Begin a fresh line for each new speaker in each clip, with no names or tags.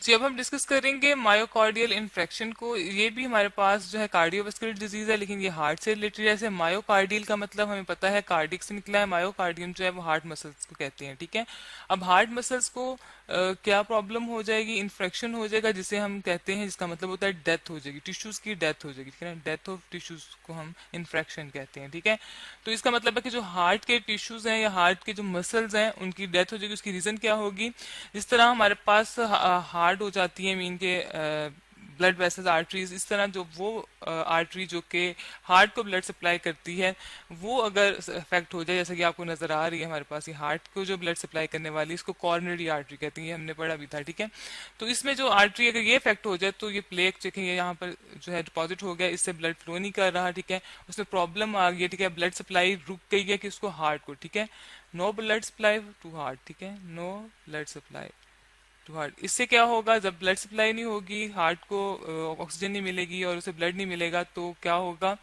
जी, अब हम डिस्कस करेंगे मायोकार्डियल इन्फेक्शन को। ये भी हमारे पास जो है कार्डियोवास्कुलर डिजीज है, लेकिन ये हार्ट से रिलेटेड है। जैसे मायोकार्डियल का मतलब हमें पता है कार्डिक से निकला है, मायोकार्डियम जो है वो हार्ट मसल्स को कहते हैं, ठीक है। अब हार्ट मसल्स को क्या प्रॉब्लम हो जाएगी, इन्फेक्शन हो जाएगा, जिसे हम कहते हैं, जिसका मतलब होता है डेथ हो जाएगी, टिश्यूज की डेथ हो जाएगी, ठीक है ना। डेथ ऑफ टिश्यूज को हम इन्फेक्शन कहते हैं, ठीक है। तो इसका मतलब है कि जो हार्ट के टिश्यूज हैं या हार्ट के जो मसल्स हैं उनकी डेथ हो जाएगी। उसकी रीजन क्या होगी, जिस तरह हमारे पास हार्ड हो जाती है मीन के ब्लड वेसल्स आर्टरीज, इस तरह जो वो आर्टरी जो कि हार्ट को ब्लड सप्लाई करती है, वो अगर इफेक्ट हो जाए, जैसे कि आपको नजर आ रही है हमारे पास ये हार्ट को जो ब्लड सप्लाई करने वाली, इसको कॉर्नरी आर्टरी कहते हैं, ये हमने पढ़ा भी था, ठीक है। तो इसमें जो आर्टरी अगर ये इफेक्ट हो जाए तो ये प्लेक चेकिंग यहाँ पर जो है डिपॉजिट हो गया, इससे ब्लड फ्लो नहीं कर रहा, ठीक है। उसमें प्रॉब्लम आ गई है, ठीक है, ब्लड सप्लाई रुक गई है कि उसको हार्ट को, ठीक है। No blood supply to heart, ठीक है, no blood supply to heart. इससे क्या होगा, जब ब्लड सप्लाई नहीं होगी, हार्ट को ऑक्सीजन नहीं मिलेगी और उसे ब्लड नहीं मिलेगा, तो क्या होगा,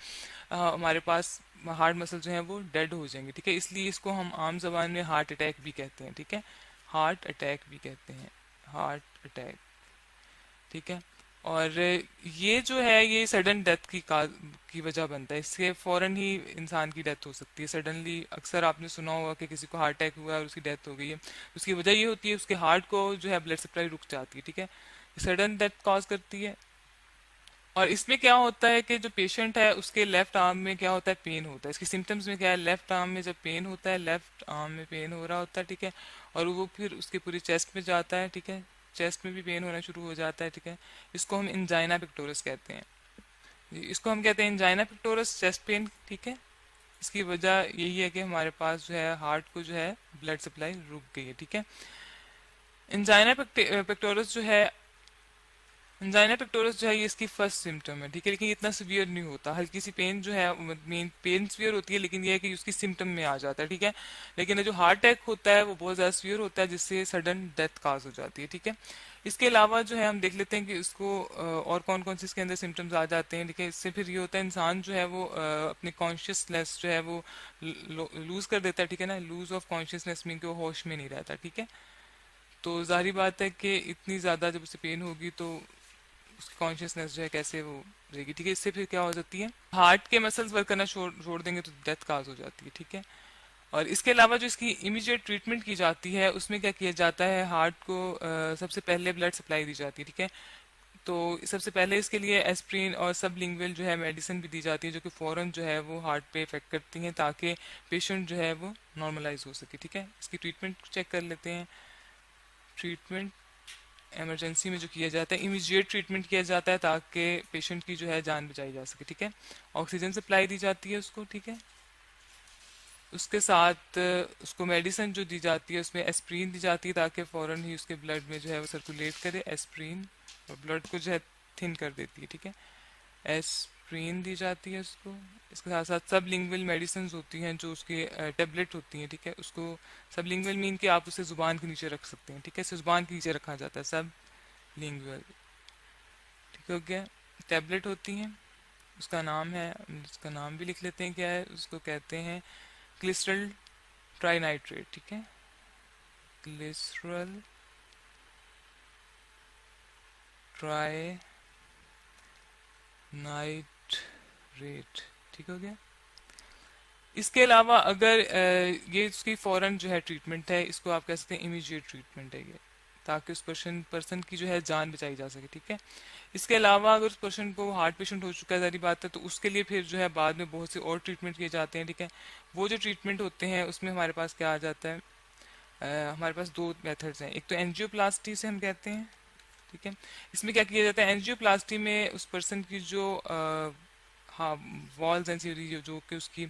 हमारे पास हार्ट मसल जो है वो डेड हो जाएंगे, ठीक है। इसलिए इसको हम आम जबान में हार्ट अटैक भी कहते हैं, ठीक है, हार्ट अटैक भी कहते हैं, हार्ट अटैक, ठीक है। और ये जो है ये सडन डेथ की वजह बनता है, इससे फौरन ही इंसान की डेथ हो सकती है सडनली। अक्सर आपने सुना होगा कि किसी को हार्ट अटैक हुआ है और उसकी डेथ हो गई है, उसकी वजह ये होती है उसके हार्ट को जो है ब्लड सप्लाई रुक जाती है, ठीक है, सडन डेथ कॉज करती है। और इसमें क्या होता है कि जो पेशेंट है उसके लेफ्ट आर्म में क्या होता है, पेन होता है। इसके सिम्टम्स में क्या है, लेफ्ट आर्म में जब पेन होता है, लेफ्ट आर्म में पेन हो रहा होता है, ठीक है, और वो फिर उसके पूरी चेस्ट में जाता है, ठीक है, चेस्ट में भी पेन होना शुरू हो जाता है, ठीक है। इसको हम इंजाइना पिक्टोरस कहते हैं जी, इसको हम कहते हैं इंजाइना पिक्टोरस, चेस्ट पेन, ठीक है। इसकी वजह यही है कि हमारे पास जो है हार्ट को जो है ब्लड सप्लाई रुक गई है, ठीक है। इंजाइना पिक्टोरस जो है, एंजाइना पेक्टोरस जो है ये इसकी फर्स्ट सिम्टम है, ठीक है, लेकिन ये इतना सीवियर नहीं होता। हल्की सी पेन जो है मेन पेन सीवियर होती है, लेकिन ये है कि उसकी सिम्टम में आ जाता है, ठीक है। लेकिन जो हार्ट अटैक होता है वो बहुत ज्यादा सीवियर होता है, जिससे सडन डेथ काज हो जाती है, ठीक है। इसके अलावा जो है हम देख लेते हैं कि इसको और कौन कौन से इसके अंदर सिम्टम्स आ जाते हैं, ठीक है। इससे फिर ये होता है इंसान जो है वो अपनी कॉन्शियसनेस जो है वो लूज कर देता है, ठीक है ना। लूज ऑफ कॉन्शियसनेस मीन कि वो होश में नहीं रहता, ठीक है। तो जाहिर बात है कि इतनी ज्यादा जब उसे पेन होगी तो उसकी कॉन्शियसनेस जो है कैसे वो रहेगी, ठीक है। इससे फिर क्या हो जाती है, हार्ट के मसल्स वर्क करना छोड़ देंगे तो डेथ काज हो जाती है, ठीक है। और इसके अलावा जो इसकी इमीडिएट ट्रीटमेंट की जाती है उसमें क्या किया जाता है, हार्ट को सबसे पहले ब्लड सप्लाई दी जाती है, ठीक है। तो सबसे पहले इसके लिए एस्प्रिन और सबलिंगुअल जो है मेडिसिन भी दी जाती है, जो कि फौरन जो है वो हार्ट पे इफेक्ट करती हैं, ताकि पेशेंट जो है वो नॉर्मलाइज हो सके, ठीक है। इसकी ट्रीटमेंट चेक कर लेते हैं। ट्रीटमेंट इमरजेंसी में जो किया जाता है, इमीडिएट ट्रीटमेंट किया जाता है ताकि पेशेंट की जो है जान बचाई जा सके, ठीक है। ऑक्सीजन सप्लाई दी जाती है उसको, ठीक है। उसके साथ उसको मेडिसिन जो दी जाती है उसमें एस्प्रीन दी जाती है, ताकि फौरन ही उसके ब्लड में जो है वो सर्कुलेट करे एस्प्रीन, और ब्लड को जो है थिन कर देती है, ठीक है। एस्प्रीन दी जाती है उसको। इसके साथ साथ सब लिंगुअल मेडिसिन होती हैं जो उसकी टेबलेट होती हैं, ठीक है। उसको सब लिंगुअल मीन कि आप उसे जुबान के नीचे रख सकते हैं, ठीक है, इसे जुबान के नीचे रखा जाता है, सब लिंगुअल, ठीक हो गया। टेबलेट होती हैं, उसका नाम है, उसका नाम भी लिख लेते हैं क्या है, उसको कहते हैं ग्लिसरल ट्राइनाइट्रेट, ठीक है, ग्लिसरल ट्राइनाइट्रेट, ठीक हो गया। इसके अलावा अगर ये इसकी फौरन जो है ट्रीटमेंट है, इसको आप कह सकते हैं इमीडिएट ट्रीटमेंट है ये, ताकि उस पर्सन की जो है जान बचाई जा सके, ठीक है। इसके अलावा अगर उस पर्सन को हार्ट पेशेंट हो चुका है, सारी बात है, तो उसके लिए फिर जो है बाद में बहुत से और ट्रीटमेंट किए जाते हैं, ठीक है। वो जो ट्रीटमेंट होते हैं उसमें हमारे पास क्या आ जाता है, हमारे पास दो मेथड्स हैं। एक तो एंजियोप्लास्टी से हम कहते हैं, ठीक है। इसमें क्या किया जाता है, एंजियोप्लास्टी में उस पर्सन की जो हाँ वॉल्स एंड सीरी जो कि उसकी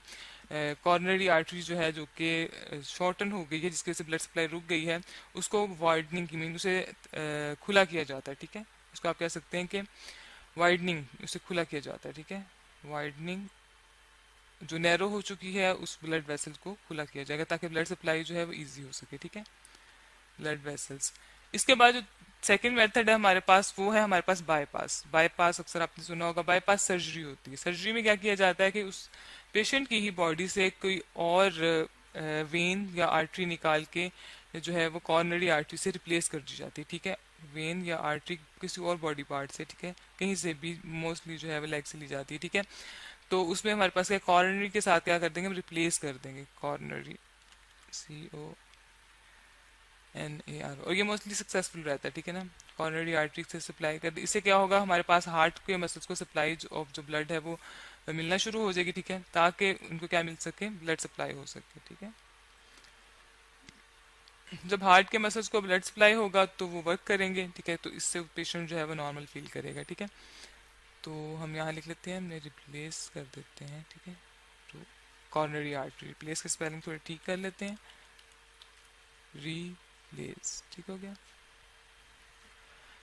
कॉर्नरी आर्टरी जो है जो कि शॉर्टन हो गई है, जिसकी वजह से ब्लड सप्लाई रुक गई है, उसको वाइडनिंग की मीन उसे खुला किया जाता है, ठीक है। उसको आप कह सकते हैं कि वाइडनिंग, उसे खुला किया जाता है, ठीक है। वाइडनिंग, जो नैरो हो चुकी है उस ब्लड वेसल को खुला किया जाएगा ताकि ब्लड सप्लाई जो है वो इजी हो सके, ठीक है, ब्लड वेसल्स। इसके बाद जो सेकेंड मेथड है हमारे पास, वो है हमारे पास बाईपास। बाईपास अक्सर आपने सुना होगा, बाईपास सर्जरी होती है। सर्जरी में क्या किया जाता है कि उस पेशेंट की ही बॉडी से कोई और वेन या आर्टरी निकाल के जो है वो कॉर्नरी आर्टरी से रिप्लेस कर दी जाती है, ठीक है। वेन या आर्टरी किसी और बॉडी पार्ट से, ठीक है, कहीं से भी, मोस्टली जो है वो लेग से ली जाती है, ठीक है। तो उसमें हमारे पास क्या, कॉर्नरी के साथ क्या कर देंगे, हम रिप्लेस कर देंगे कॉर्नरी, CONAR, और ये मोस्टली सक्सेसफुल रहता है, ठीक है ना। कॉर्नरी आर्टरी से सप्लाई कर दी, इससे क्या होगा, हमारे पास हार्ट के मसल्स को सप्लाई ऑफ जो ब्लड है वो मिलना शुरू हो जाएगी, ठीक है, ताकि उनको क्या मिल सके, ब्लड सप्लाई हो सके, ठीक है। जब हार्ट के मसल्स को ब्लड सप्लाई होगा तो वो वर्क करेंगे, ठीक है, तो इससे पेशेंट जो है वो नॉर्मल फील करेगा, ठीक है। तो हम यहाँ लिख लेते हैं, हमने रिप्लेस कर देते हैं, ठीक है। तो कॉर्नरी आर्टरी, रिप्लेस की स्पेलिंग थोड़ी ठीक कर लेते हैं, रिप्लेस, ठीक हो गया।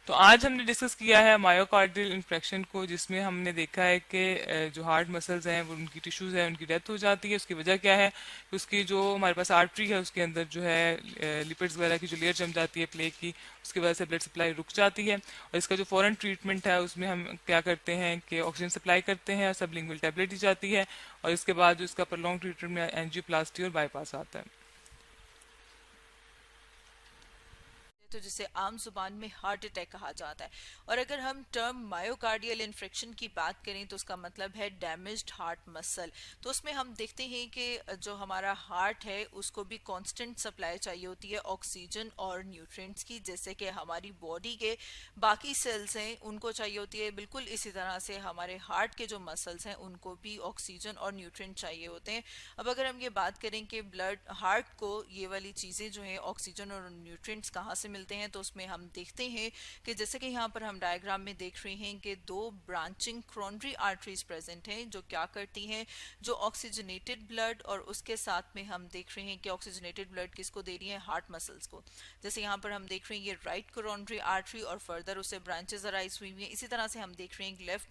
तो आज हमने डिस्कस किया है मायोकार्डियल इन्फेक्शन को, जिसमें हमने देखा है कि जो हार्ट मसल्स हैं वो, उनकी टिश्यूज हैं, उनकी डेथ हो जाती है। उसकी वजह क्या है, उसकी जो हमारे पास आर्टरी है उसके अंदर जो है लिपिड्स वगैरह की जो लेयर जम जाती है प्लेक की, उसकी वजह से ब्लड सप्लाई रुक जाती है। और इसका जो फॉरन ट्रीटमेंट है उसमें हम क्या करते हैं कि ऑक्सीजन सप्लाई करते हैं, सबलिंगुअल टैबलेट दी जाती है, और इसके बाद जो इसका प्रॉन्ग ट्रीटमेंट में एंजियोप्लास्टी और बाईपास आता है।
तो जिसे आम जुबान में हार्ट अटैक कहा जाता है। और अगर हम टर्म मायोकार्डियल इन्फेक्शन की बात करें तो उसका मतलब है डैमेज्ड हार्ट मसल। तो उसमें हम देखते हैं कि जो हमारा हार्ट है उसको भी कांस्टेंट सप्लाई चाहिए होती है ऑक्सीजन और न्यूट्रिएंट्स की, जैसे कि हमारी बॉडी के बाकी सेल्स हैं उनको चाहिए होती है, बिल्कुल इसी तरह से हमारे हार्ट के जो मसल्स हैं उनको भी ऑक्सीजन और न्यूट्रिएंट चाहिए होते हैं। अब अगर हम ये बात करें कि ब्लड हार्ट को ये वाली चीज़ें जो है ऑक्सीजन और न्यूट्रिएंट्स कहाँ से मिलते हैं, तो उसमें हम देखते हैं कि जैसे कि यहाँ पर हम डायग्राम में देख रहे हैं कि दो ब्रांचिंग क्रोनरी आर्टरीज प्रेजेंट हैं जो क्या करती हैं, जो ऑक्सीजनेटेड ब्लड, और उसके साथ में हम देख रहे हैं कि ऑक्सीजनेटेड ब्लड किसको दे रही है, हार्ट मसल्स को। जैसे यहाँ पर हम देख रहे हैं ये राइट कोरोनरी आर्टरी और फर्दर उससे ब्रांचेस अराइज हुई हुई हैं। इसी तरह से हम देख रहे हैं left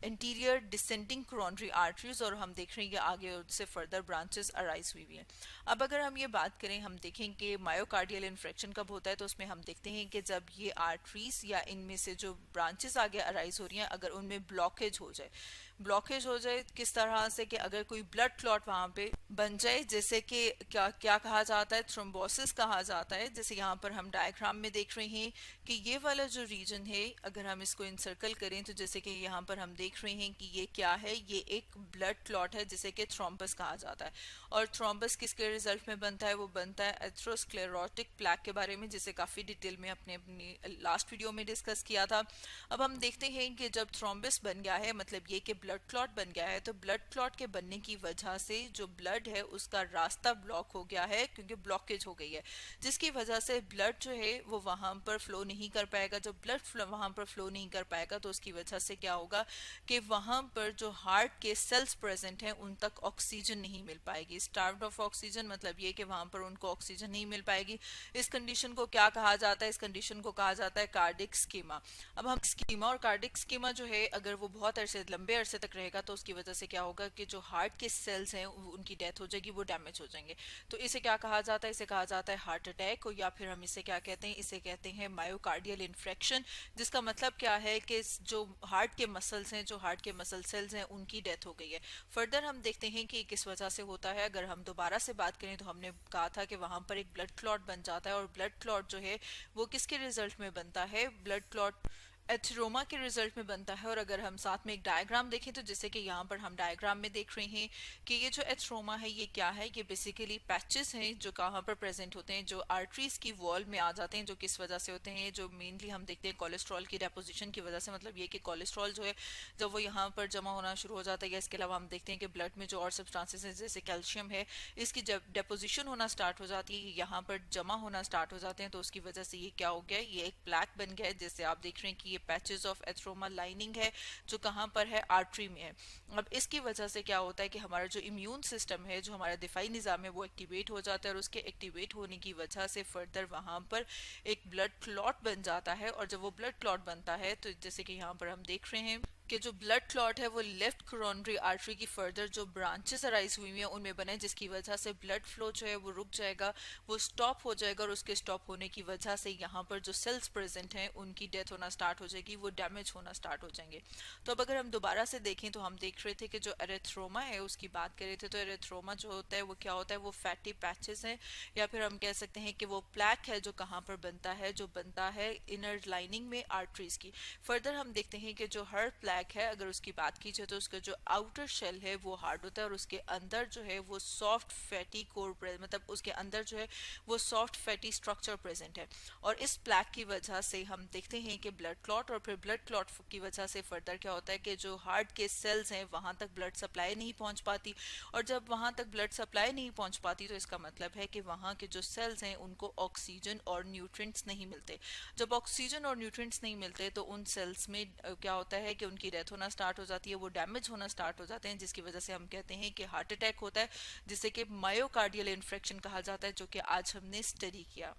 interior descending coronary arteries, और हम देख रहे हैं कि आगे उससे फर्दर ब्रांचेस अराइज हुई हुई हैं। अब अगर हम ये बात करें, हम देखें कि मायोकार्डियल इन्फेक्शन कब होता है, तो उसमें हम देखते हैं कि जब ये आर्टरीज या इनमें से जो ब्रांचेस आगे अराइज हो रही हैं अगर उनमें ब्लॉकेज हो जाए। ब्लॉकेज हो जाए किस तरह से कि अगर कोई ब्लड क्लॉट वहां पे बन जाए, जैसे कि क्या क्या कहा जाता है, थ्रोम्बोसिस कहा जाता है। जैसे यहाँ पर हम डायग्राम में देख रहे हैं कि ये वाला जो रीजन है अगर हम इसको इंसर्कल करें तो जैसे कि यहाँ पर हम देख रहे हैं कि ये क्या है, ये एक ब्लड क्लॉट है जिसे कि थ्रोम्बस कहा जाता है। और थ्रोम्बस किसके रिजल्ट में बनता है, वो बनता है एथेरोस्क्लेरोटिक प्लैक के बारे में, जिसे काफी डिटेल में अपने अपनी लास्ट वीडियो में डिस्कस किया था। अब हम देखते हैं कि जब थ्रोम्बस बन गया है, मतलब ये कि ब्लड क्लॉट बन गया है, तो ब्लड क्लॉट के बनने की वजह से जो ब्लड है उसका रास्ता ब्लॉक हो गया है क्योंकि ब्लॉकेज हो गई है, जिसकी वजह से ब्लड जो है वो वहां पर फ्लो नहीं कर पाएगा। जब ब्लड वहां पर फ्लो नहीं कर पाएगा तो उसकी वजह से क्या होगा कि वहां पर जो हार्ट के सेल्स प्रेजेंट हैं उन तक ऑक्सीजन नहीं मिल पाएगी। स्टार्व्ड ऑफ ऑक्सीजन मतलब ये कि वहां पर उनको ऑक्सीजन नहीं मिल पाएगी। इस कंडीशन को क्या कहा जाता है, इस कंडीशन को कहा जाता है कार्डिक स्कीमा। अब हम स्कीमा और कार्डिक स्कीमा जो है अगर वो बहुत अरसे लंबे अरसे तक रहेगा तो उसकी वजह से क्या होगा कि जो हार्ट के सेल्स हैं उनकी डेथ हो जाएगी, वो डैमेज हो जाएंगे। तो इसे क्या कहा जाता है, इसे कहा जाता है हार्ट अटैक, या फिर हम इसे क्या कहते हैं, इसे कहते हैं मायोकार्डियल इन्फ्रेक्शन, जिसका मतलब क्या है कि जो हार्ट के मसल्स हैं, जो हार्ट के मसल सेल्स हैं उनकी डेथ हो गई है। फर्दर हम देखते हैं कि किस वजह से होता है। अगर हम दोबारा से बात करें तो हमने कहा था कि वहां पर एक ब्लड क्लॉट बन जाता है, और ब्लड क्लॉट जो है वो किसके रिजल्ट में बनता है, ब्लड क्लॉट एथेरोमा के रिजल्ट में बनता है। और अगर हम साथ में एक डायग्राम देखें तो जैसे कि यहाँ पर हम डायग्राम में देख रहे हैं कि ये जो एथेरोमा है ये क्या है, ये बेसिकली पैचेस हैं जो कहाँ पर प्रेजेंट होते हैं, जो आर्टरीज की वॉल में आ जाते हैं, जो किस वजह से होते हैं, जो मेनली हम देखते हैं कोलेस्ट्रॉल की डेपोजिशन की वजह से। मतलब ये कि कोलेस्ट्रॉल जो है जब वो यहाँ पर जमा होना शुरू हो जाता है, या इसके अलावा हम देखते हैं कि ब्लड में जो और सब्सटेंसेस हैं जैसे कैल्शियम है, इसकी जब डेपोजिशन होना स्टार्ट हो जाती है, यहाँ पर जमा होना स्टार्ट हो जाते हैं, तो उसकी वजह से ये क्या हो गया, ये एक प्लैक बन गया है। जैसे आप देख रहे हैं कि ये पैचेस ऑफ एथेरोमा लाइनिंग है जो कहाँ पर है, आर्टरी में है। अब इसकी वजह से क्या होता है कि हमारा जो इम्यून सिस्टम है, जो हमारा दिफाई निज़ाम है, वो एक्टिवेट हो जाता है, और उसके एक्टिवेट होने की वजह से फर्दर वहां पर एक ब्लड क्लॉट बन जाता है। और जब वो ब्लड क्लॉट बनता है तो जैसे कि यहाँ पर हम देख रहे हैं कि जो ब्लड क्लॉट है वो लेफ्ट कोरोनरी आर्टरी की फर्दर जो ब्रांचेस अराइज हुई हैं उनमें बने, जिसकी वजह से ब्लड फ्लो जो है वो रुक जाएगा, वो स्टॉप हो जाएगा, और उसके स्टॉप होने की वजह से यहाँ पर जो सेल्स प्रेजेंट हैं उनकी डेथ होना स्टार्ट हो जाएगी, वो डैमेज होना स्टार्ट हो जाएंगे। तो अब अगर हम दोबारा से देखें तो हम देख रहे थे कि जो एरेथ्रोमा है उसकी बात कर रहे थे, तो एरेथ्रोमा जो होता है वो क्या होता है, वो फैटी पैचेस हैं, या फिर हम कह सकते हैं कि वो प्लैक है जो कहाँ पर बनता है, जो बनता है इनर लाइनिंग में आर्टरीज की। फर्दर हम देखते हैं कि जो हर प्लैक है अगर उसकी बात की जाए तो उसका जो आउटर शेल है वो हार्ड होता है, और उसके अंदर जो है वो सॉफ्ट फैटी कोर, मतलब उसके अंदर जो है वो सॉफ्ट फैटी स्ट्रक्चर प्रेजेंट है। और इस प्लैक की वजह से हम देखते हैं कि ब्लड क्लॉट, और फिर ब्लड क्लॉट की वजह से फर्दर क्या होता है कि जो हार्ट के सेल्स हैं वहां तक ब्लड सप्लाई नहीं पहुंच पाती, और जब वहां तक ब्लड सप्लाई नहीं पहुंच पाती तो इसका मतलब है कि वहां के जो सेल्स हैं उनको ऑक्सीजन और न्यूट्रिएंट्स नहीं मिलते। जब ऑक्सीजन और न्यूट्रिएंट्स नहीं मिलते तो उन सेल्स में क्या होता है कि उनकी डेथ होना स्टार्ट हो जाती है, वो डैमेज होना स्टार्ट हो जाते हैं, जिसकी वजह से हम कहते हैं कि हार्ट अटैक होता है, जिसे कि मायोकार्डियल इन्फ्रेक्शन कहा जाता है, जो कि आज हमने स्टडी किया।